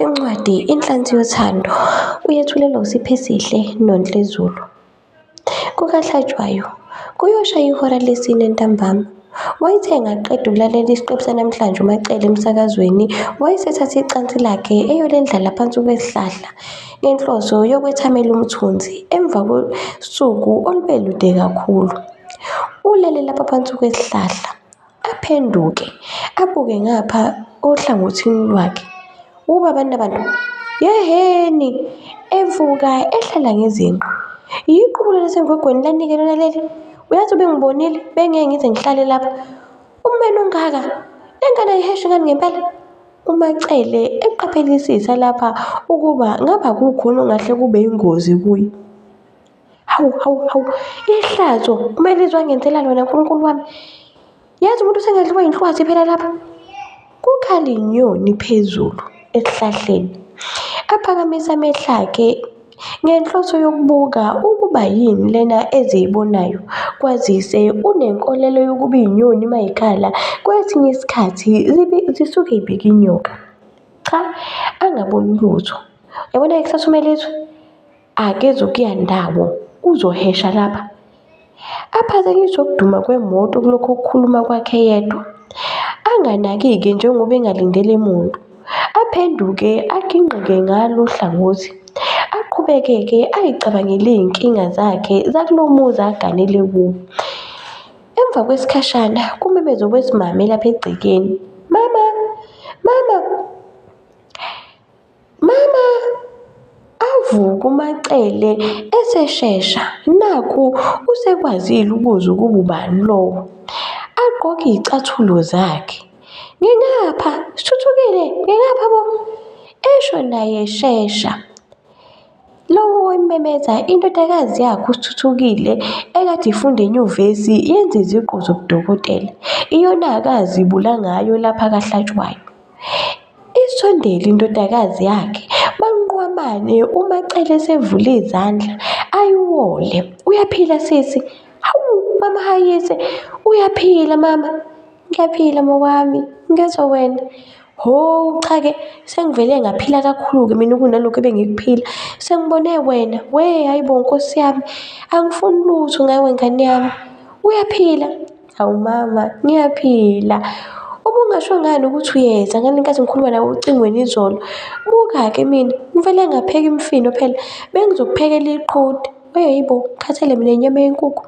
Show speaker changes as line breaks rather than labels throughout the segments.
Incwadi Inhlansi Yothando uyethulelwa uSipho Esihle noNtlezulu. KukaHlatshwayo kuyoshaya ihora lesine ntambama. Wayethe engaqeda ukulalela isiqephu sanamhlanje uMacele emsakazweni, wayesethatha icansi lakhe eyolendlala phansi kwesihlahla ngenhloso yokwethamela umthunzi emva kosuku olube lude kakhulu. Ulele lapha phansi kwesihlahla, aphenduke, abuke ngapha ohlangothini lwakhe. Abantu, yeheni, evuka ehlala ngezinqa. Yiqubulo lasengwegweni lanike lona leli. Uyazi ubengibonile, bengeke ngize ngihlale lapha. Umene ongaka, lengane ayiheshi ngani ngempela? uMacele eqaphelisisa lapha ukuba ngaba kukhona ongahle kube yingozi kuye. Hawu, ihlazo kumele izwe angenzela lona Nkulunkulu wami. Yazi umuntu usengadliwa yinhlwathi phela lapha. Kukhala inyoni phezulu esihlahleni, aphakamisa amehlo akhe ngenhloso yokubuka ukuba yini lena eziyibonayo, kwazise unenkolelo yokuba inyoni mayikhala kwesinye isikhathi zisuke y'bheke inyoka. Cha, angaboni lutho. Yabona-ke kusasa uMelizwe akezukuya ndawo, uzohesha lapha. Aphazanyiswe ukuduma kwemoto kulokhu ukukhuluma kwakhe yedwa. Anganaki-ke njengoba engalindele muntu. Aphenduke aginqike ngalo uhlangothi. Aqhubeke-ke ayicabangele iy'nkinga zakhe zakulo muzi aganele kuwo. Emva kwesikhashana kumemezo kwesimame lapha egcekeni. Mama! Avuka uMacele eseshesha. Nakhu usekwazile ukuzwa ukuba ubani lowo. Agqoke iy'cathulo zakhe. Ngingapha, Sithuthukile, ngingapha bo. Esho naye eshesha. Lowo wayememeza indodakazi yakhe uSithuthukile ekade ifunda enyuvesi yenza iziqu zobudokotela. Iyona-ke azibula ngayo lapha kaHlatshwayo. Isondele indodakazi yakhe, banqwamane uMacele esevule izandla ayiwole. Uyaphila sisi? Hawu mama Hayise, uyaphila mama? Ngiyaphila mawami, ngezwa wena. Ho cha-ke sengivele ngaphila kakhulu-ke mina kunalokhu ebengikuphila. Sengibone wena, hhayi bo Nkosi yami, angifuni lutho ngawe ngane yami. Uyaphila? Hawu mama, ngiyaphila. Ubungasho ngani ukuthi uyeza ngale nkathi ngikhuluma nawe ocingweni izolo? Buka-ke mina ngivele ngapheka imifino phela, bengizokuphekela iqhudi. Hhayi bo, ngikhathele mina inyama yenkukhu,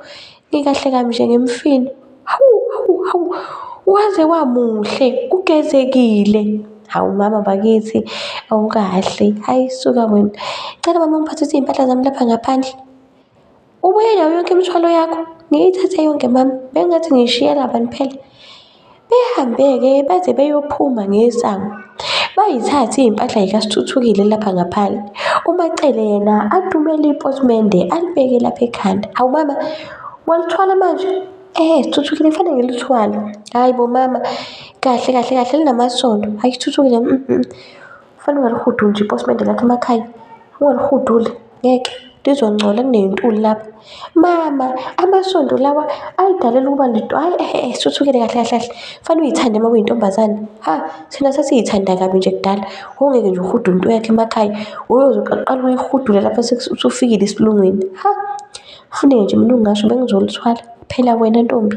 ngikahle kabi nje ngemifino. Hawu, waze wamuhle, ugezekile. Hawu mama bakithi, awukahle. Hhayi suka wena. Cela mama ungiphathise iy'mpahla zami lapha ngaphandle. Ubuye nayo yonke imithwalo yakho? Ngiyithathe yonke mama, bengathi ngiyishiyela bani phela. Behambe-ke baze beyophuma ngesango. Bayithathe iy'mpahla zikaSithuthukile lapha ngaphandle. uMacele yena adumele iposimende alibeke lapha ekhanda. Hawu mama, walithwala manje? Sithuthukile kufanele ngilithwale. Hhayi bo mama, kahle linamasondo. Hhayi Sithuthukile, kufanele ungalihuduli nje iposimende lakho emakhaya. Ungalihuduli, ngeke lizongcola kuney'ntuli lapha. Mama, amasondo lawa ay'dalela ukuba hhayi Sithuthukile kahle. Kufanele uy'thande uma uyintombazane. Thina sasiy'thanda kabi nje kudala. Ungeke nje uhudule into yakho emakhaya. Uyoqala uyihudule lapha usufikile esilungwini. Kufuneka nje mina ungasho bengizolithwala. Phela wena ntombi.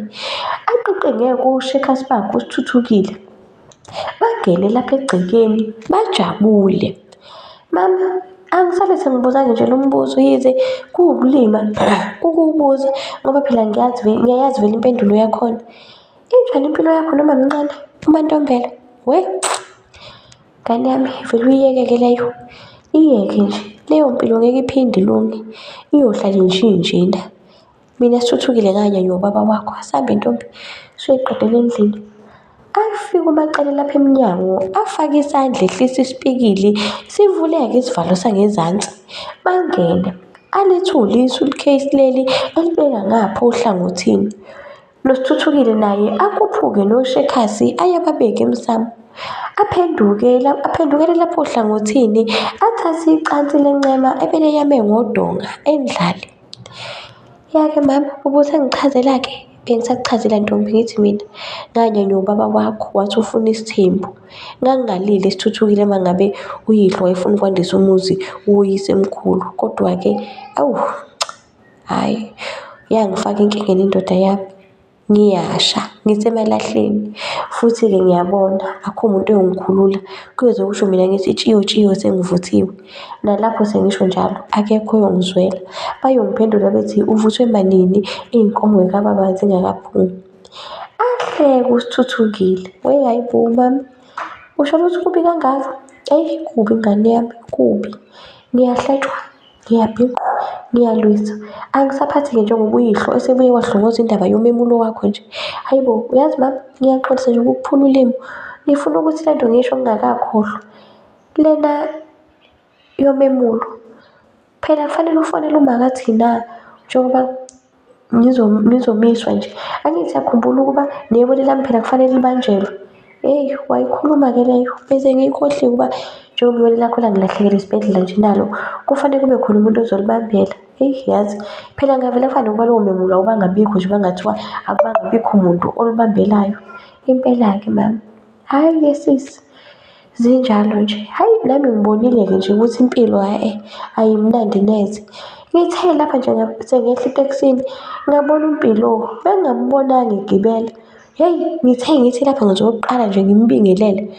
Aqoqe ngeke uShekhasi bakhe uSithuthukile. Bangene lapha egcekeni, bajabule. Mama, angisale sengibuzanga nje lo mbuzo yize kuwukulima ukuwubuza ngoba phela ngiyayazi vele impendulo yakhona. Injani impilo yakho noma mncane, uMantombela? Ngane yami vele uyiyeke-ke leyo. Iyeke nje, leyo mpilo ngeke iphinde ilunge. Iyohlala injinjena. Mina Sithuthukile nganyanywa ubaba wakho. Asambe ntombi, usuyiqedela endlini. Afika uMacele lapha emnyango, afake isandla ehlisa isipikili, sivuleke isivalo sangezansi. Bangene, alethule i-suitcase leli alibeka ngapha ohlangothini. NoSithuthukile naye akuphuke noShekhasi ayababeke emsamo. Aphendukele lapho ohlangothini, athathe icansi lencema ebeleyame ngodonga endlale. Yake mama, ubusengichazela-ke bengisakuchazela Ntombi ngithi mina nganyanywa ubaba wakho wathi ufuna isithembu. Ngangingalile Sithuthukile uma ngabe uyihlo wayefuna ukwandisa umuzi woyisemkhulu, kodwa-ke awu hhayi, yangifaka enkingeni indoda yami, ngiyasha ngisemalahleni. Futhi-ke ngiyabona akukho muntu oyongikhulula, kuyoze kusho mina ngithi tshiyo tshiyo sengivuthiwe. Nalapho sengisho njalo akekho oyongizwela, bayongiphendula bethi uvuthwe manini iy'nkomo zikababa zingakaphumi. Ahleke uSithuthukile, hhayi bo mama, usho ukuthi kubi kangaka? Eyi kubi ngane yami, kubi. Ngiyahletshwa, ngiyabhiqwa, ngiyalwisa. Angisaphathi-ke njengoba uyihlo esebuye wahlongoza indaba yomemulo wakho nje. Hayi bo, uyazi mama, ngiyaxolisa nje ukukuphula ulimi. Ngifuna ukuthi le nto ngisho ngingakakhohlwa. Lena yomemulo, phela kufanele ufonele umakathi na, njengoba nizomiswa nje. Angithi uyakhumbula ukuba nebele lami phela kufanele libanjelwe. Eyi, wayikhuluma-ke leyo, bese ngiyikhohliwe ukuba njengoba ibele lakho langilahlekela esibhedlela nje nalo, kufanele kube khona umuntu ozolibambela. Eyi yazi, phela ngavele kufane ngoba lowo memulo awubangabikho nje uma kungathiwa akubangabikho umuntu olubambelayo. Impela-ke mama, hhayi-ke sisi, zinjalo nje. Hhayi, nami ngibonile-ke nje ukuthi impilo ayimnandi neze. Ngithe lapha nje sengehla etekisini ngabona uMpilo, bengingambonanga egibela. Hheyi, ngithe ngithi lapha ngizoqala nje ngimbingelele,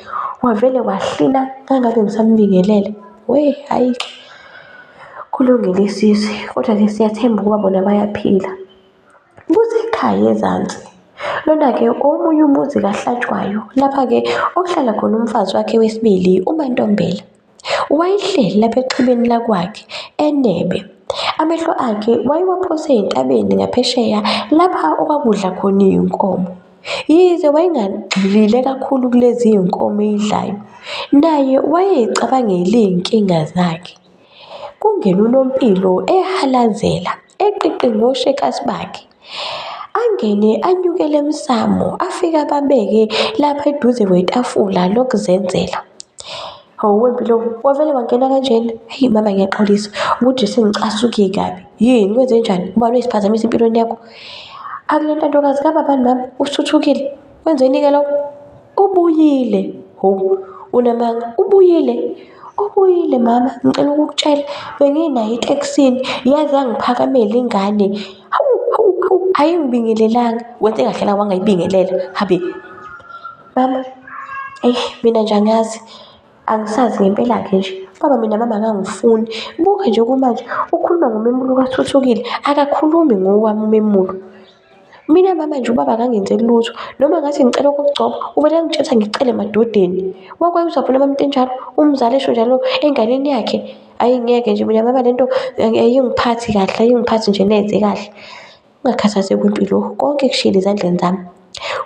wavele wahlina ngangabe ngisambingelele. Hhayi-ke, kulungile sisi, kodwa-ke siyathemba ukuba bona bayaphila. Kusekhaya ezansi, lona-ke omunye umuzi kaHlatshwayo, lapha-ke okuhlala khona umfazi wakhe wesibili uMaNtombela. Wayehleli lapha exhibeni lakwakhe enebe, amehlo akhe wayewaphose ey'ntabeni ngaphesheya lapha okwakudla khona iy'nkomo. Yize wayengagxilile kakhulu kulezi iy'nkomo ey'dlayo, naye wayey'cabangela iy'nkinga zakhe. Kungena uNompilo ehalazela eqiqi noshekasi bakhe, angene anyukele emsamo, afike ababeke lapha eduze kwetafula lokuzenzela. Hawu wempilo, wavele wangena kanjena? Hheyi mama, ngiyaxolisa ukuthi sengicasuke kabi. Yini, kwenzenjani? Ubani wayesiphazamisa empilweni yakho? Akule ntantokazi kababani mama, uSithuthukile? Wenzeni-ke lokho? Ubuyile? Hawu, unamanga, ubuyile? Ubuyile mama, ngicela ukukutshela, benginayo etekisini, yaze yangiphakamela ingane. Hawu, hawu, hawu, ayingibingelelanga. Wenze kahle la wangayibingelela, habe. Mama, eyi mina nje angazi, angisazi ngempela-ke nje. Baba mina mama akangifuni. Buka nje kumanje ukhuluma ngomemulo kaSithuthukile, akakhulumi ngowami umemulo. Mina mama nje ubaba akangenzeli lutho, noma ngathi ngicela okokugcoba uvele angitshela ngicele emadodeni. Wakwazi phela mama into enjalo, umzali esho njalo enganeni yakhe. Hhayi ngeke nje mina mama, lento ayingiphathi kahle, ayingiphathi nje neze kahle. Ungakhathazeki Mpilo, konke kushiyile ezandleni zami.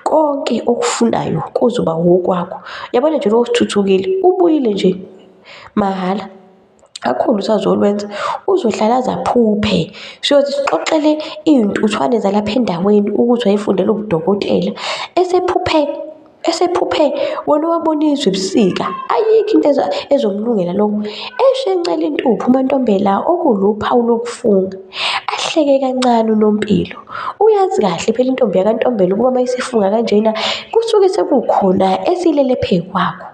Konke okufunayo kuzoba okwakho. Yabona nje lo Sithuthukile ubuyile nje mahhala, akukho lutho azolwenza, uzohlala aze aphuphe. Siyothi sixoxele iy'ntuthwane zalapha endaweni ukuthi wayefundela ubudokotela. Esephuphe wena owabona izwe ebusika, ayikho into ezomlungela lokho. Eshencela intuphu uMaNtombela okuluphawu lokufunga. Ahleke kancane uNompilo. Uyazi kahle phela intombi yakaNtombela ukuba mayisifunga kanjena kusuke sekukhona esilele phekwakho.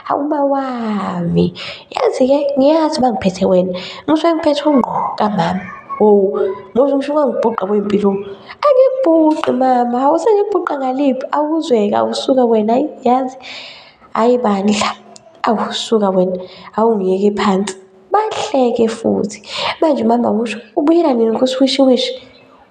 Hawu ma wami, yazi-ke ngiyazi uma ngiphethe wena, ngisuke ngiphethe ungqoka mama. Oh, ngisho ungangibhuqa kwempilo. Angikubhuqi mama, hawu sengikubhuqa ngaliphi? Awuzweke, awusuka wena, hayi yazi, hhayi bandla, awu suka wena, awungiyeke phansi. Bahleke futhi. Manje mama usho ubuyela nini kusiwishiwishi?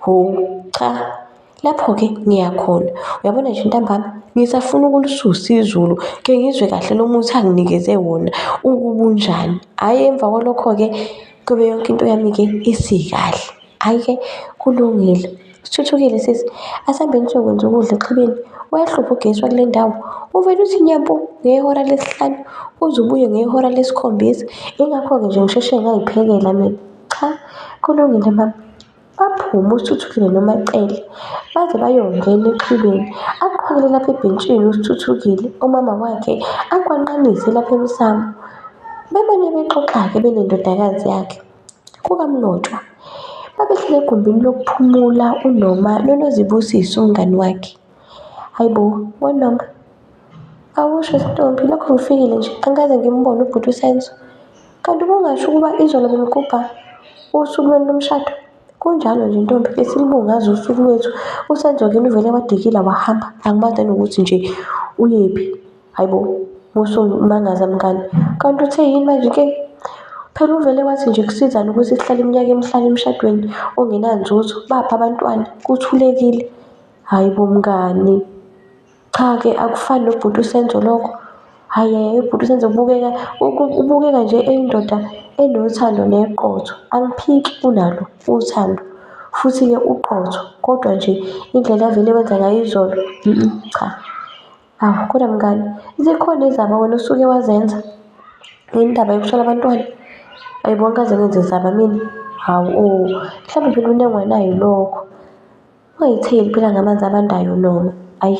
Hawu cha, lapho-ke ngiyakhona. Uyabona nje ntambama, ngisafuna ukulisusa izulu, ke ngizwe kahle lo muthi anginikeze wona ukuba unjani. Hhayi emva kwalokho-ke kube yonke into yami-ke isikahle. Hhayi-ke kulungile. Sithuthukile sisi, asihambeni siyokwenza ukudla exhibeni. Wayahlupha ugesi wakule ndawo, uvele uthi nyampu ngehora lesihlanu, uze ubuye ngehora lesikhombisa. Yingakho-ke nje ngisheshe ngayiphekela mina. Cha, kulungile mama. Baphuma uSithuthukile noMacele baze bayongena exhibeni. Aqhwakele lapha ebhentshini uSithuthukile, umama wakhe akwanqanise lapha emsamo. Bemane bexoxa-ke benendodakazi yakhe kukaMnotshwa. babehlala egumbini lokuphumula uNoma noNozibusiso umngani wakhe. Hayi bo, weNoma, awusho Ntombi, lokho ngifikile nje angikaze ngimbone ubhuti uSenzo. Kanti ubungasho ukuba izolo benigubha usuku lwenu lomshado? Kunjalo nje Ntombi, besilibungaza usuku lwethu. USenzo kini uvele wadikila wahamba, angimazi nanokuthi nje uyephi. Hayi bo, musumangaza mngani, kanti uthe yini manje-ke? Phela uvele wathi nje kusizana ukuthi sihlale iminyaka emihlanu emshadweni ongenanzuzo, bapha abantwana, kuthulekile. Hayi bo mngani, cha-ke akufani nobhuti uSenzo lokho. Hhayi ubhuti uSenzo ubukeka nje eyindoda enothando neqotho. Angiphiki unalo uthando, futhi-ke uqotho, kodwa nje indlela avele wenza ngayo izolo, cha. Hawu kodwa mngani, zikhona izaba wena osuke wazenza ngendaba yokushona abantwana? Hhayi bo, angikaze ngenze zaba mina. Hawu mhlawumbe phela unengwanayo lokho. Ungayitheli phela ngamanzi abandayo Noma. Hhayi,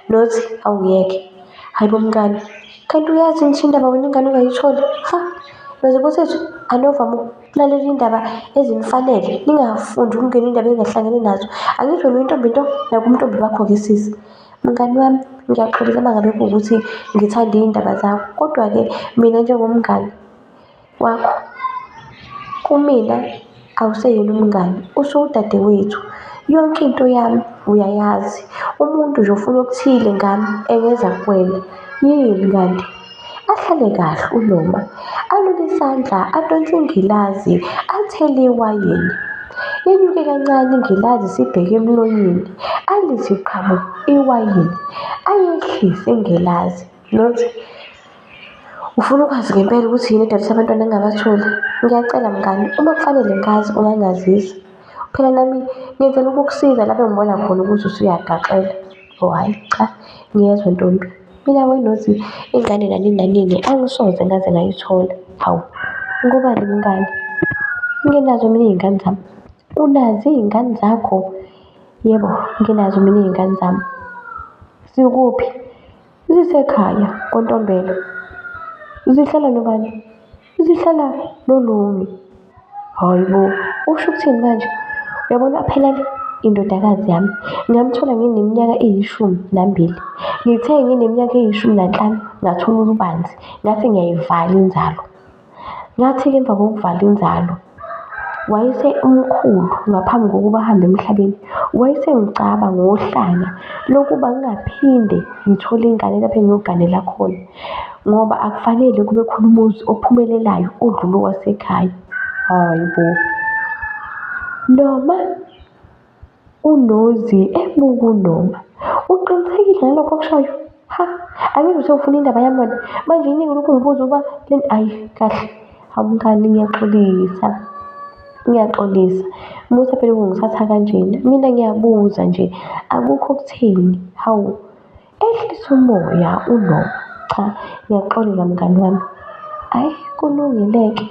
nothi awungiyeke. Hayi bo mngani, kanti uyazi ngisho indaba wena ingane ungayitholi? Ha, Nozibusiso, anovama ukulalela iy'ndaba ezinifanele, ningafundi ukungena iy'ndaba engingahlangene nazo. Angisho wena uyintombi nto, naku umntombi wakho-ke sisi. Mngani wami, ngiyaxolisa uma ngabe kuwukuthi ngithanda iy'ndaba zakho, kodwa-ke mina njengomngani wakho, kumina awuseyena umngani, usuwudadewethu. Yonke into yami uyayazi. Umuntu nje ofuna okuthile ngami engeza kuwena. Yini kanti? Ahlale kahle uNoma, alule isandla, adonse ingilazi, athele iwayini. Yenyuke kancane ingilazi sibheke emlonyeni, alithi qhamu iwayini, ayehlise ingilazi. Nothi, ufuna ukwazi ngempela ukuthi yini edalisa abantwana engingabatholi? Ngiyacela mngani, uma kufanele ngazi ungangazisa. Phela nami ngenzela ukukusiza lapho engibona khona ukuthi usuyagaxela. Oh hhayi cha, ngiyezwa Ntombi. Mina wenozi ingane nanini nanini angisoze ngaze ngayithola. Hawu, ngobani mngani? Nginazo mina iy'ngane zami. Unazo iy'ngane zakho? Yebo, nginazo mina iy'ngane zami. Zikuphi? Zisekhaya kwaNtombela. Zihlala nobani? Zihlala noLungi. Hayi bo, usho ukuthini manje? Uyabona phela le indodakazi yami ngamthola ngineminyaka eyi12. Ngithe ngineminyaka eyi15 ngathola urubanzi, ngathi ngiyayivala inzalo. Ngathi-ke emva kokuvala inzalo, wayese umkhulu ngaphambi kokuba ahambe emhlabeni, wayesengicaba ngohlanya lokuba ngingaphinde ngithole ingane lapho engiyoganela khona, ngoba akufanele kube khona umuzi ophumelelayo odlula owasekhaya. Hayi bo, Noma uNozi ebuka uNoma, uqinisekile ngalokho okushoyo? Ha, angithi usewufuna indaba yami wena manje yini ulokhu ungibuza ukuba ayi kahle. Hawu mngani, ngiyaxolisa musa phela ukungithatha kanjena. Mina ngiyabuza nje, akukho okutheni. Hawu, ehlisa umoya uNoma. Cha, ngiyaxolela mngani wami. Hhayi kulungile-ke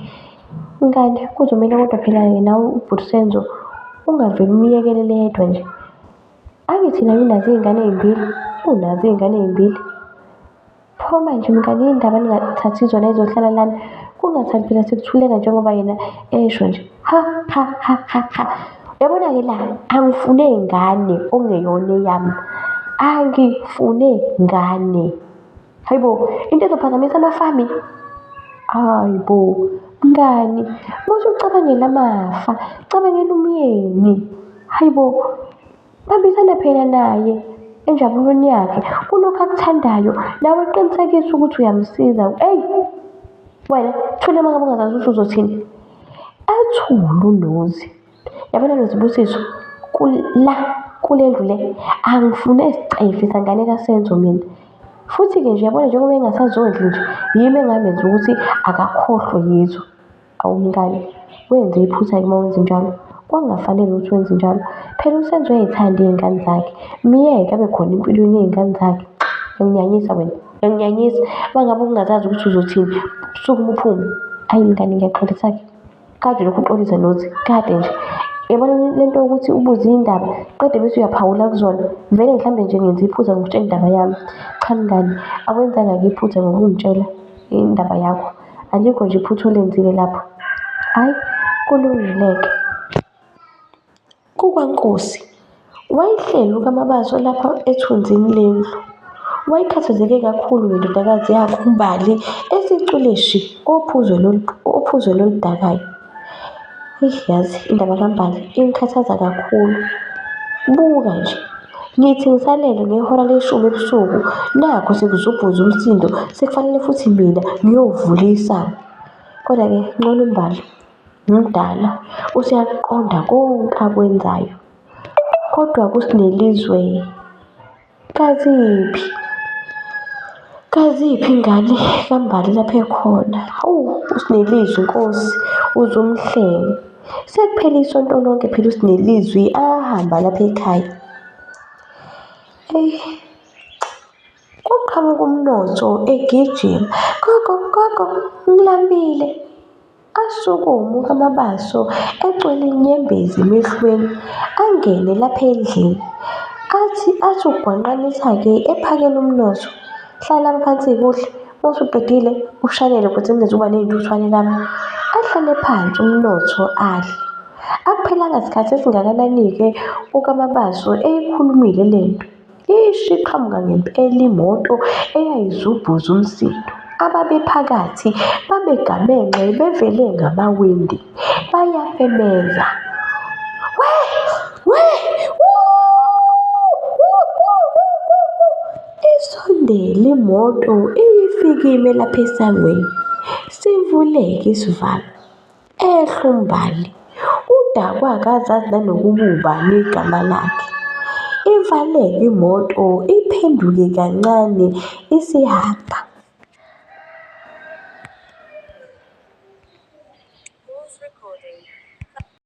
mngani, kuzomele kodwa phela nawe ubhuti Senzo ungavele umyekelele yedwa nje. Angithi nawe unazo iy'ngane ey'mbili? Unazo iy'ngane ey'mbili? Pho manje mngani yini indaba ningathathi zona ey'zohlala lana? Kungathali phela sekuthuleka njengoba yena esho nje. Ha. Uyabona-ke la, angifune ngane okungeyona eyami. Angifune ngane. Hayi bo, into ezophazamisa amafami? Hayi bo, mngani, musu ucabangela amafa, cabangela umyeni. Hayi bo, bambisana phela naye enjabulweni yakhe, kulokhu akuthandayo, nawe qinisekisa ukuthi uyamsiza. Eyi, wena thule uma ngabe ungazazi ukuthi uzothini. Ethule uNozi. Yabona Nozibusiso, kule ndlu le angifune sicefe sangane kaSenzo mina. Futhi-ke nje yabona njengoba engasazondli nje, yimi engamenza ukuthi akakhohlwe yizo. Awu mngani, wenze iphutha-ke uma wenza njalo. Kwakungafanele ukuthi wenze njalo. Phela uSenzo uyay'thanda iy'ngane zakhe. Myeke abe khona empilweni yey'ngane zakhe. Uyanginyanyisa wena, uyanginyanyisa. Uma ngabe ungazazi ukuthi uzothini, sukuma uphume. Hhayi mngani, ngiyaxolisa-ke. Kade lokhu uxolisa Nozi, kade nje. Uyabona le nto yokuthi ubuze iy'ndaba qede bese uyaphawula kuzona. Vele mhlawumbe nje ngenze iphutha ngokutshela indaba yami. Cha mngani, akwenzanga-ke iphutha ngokungitshela indaba yakho. Alikho nje iphutha olenzile lapho. Hhayi kulungile-ke. kukaNkosi wayehleli ukaMabaso lapha ethunzini lendlu. Wayekhathazeke kakhulu ngendodakazi yakhe uMbali esicwile shi ophuzweni oludakayo. Yazi indaba kaMbali ingikhathaza kakhulu. Buka nje, ngithi ngisalele ngehora leshumi ebusuku, nakhu sekuzubhuza umsindo, sekufanele futhi mina ngiyovula isango. Kodwa-ke ngcono uMbali, mdala, useyakuqonda konke akwenzayo. Kodwa kuSinelizwe, kaziphi ingane kaMbali lapha ekhona? Hawu, uSinelizwi Nkosi, uze umhlenge. Sekuphele isonto lonke phela uSinelizwi ahamba lapha ekhaya. Kuqhamuka uMnotho egijima, gogo, gogo, ngilambile. Asukuma ukaMabaso egcwele inyembezi emehlweni, angene lapha endlini. Athi ugwanqanisa-ke ephakela uMnotho. Hlala phansi kuhle, mawusuqedile ushanele ukuthi kungezuba ney'ntuthwane lapha. Ahlale phansi uMnotho adle. Akuphelanga sikhathi esingakanani-ke ukaMabaso eyikhulumile lento. Ishi iqhamuka ngempela imoto eyayizubhuza umsindo. Ababephakathi babegamenxe bevele ngamawindi, bayafemeza. Isondele imoto iyifikime lapha esangweni. Sivuleke isivalo. Ehle uMbali. Udakwa akazazi nanokuba ubani igama lakhe. Ivaleke imoto iphenduke kancane isihamba.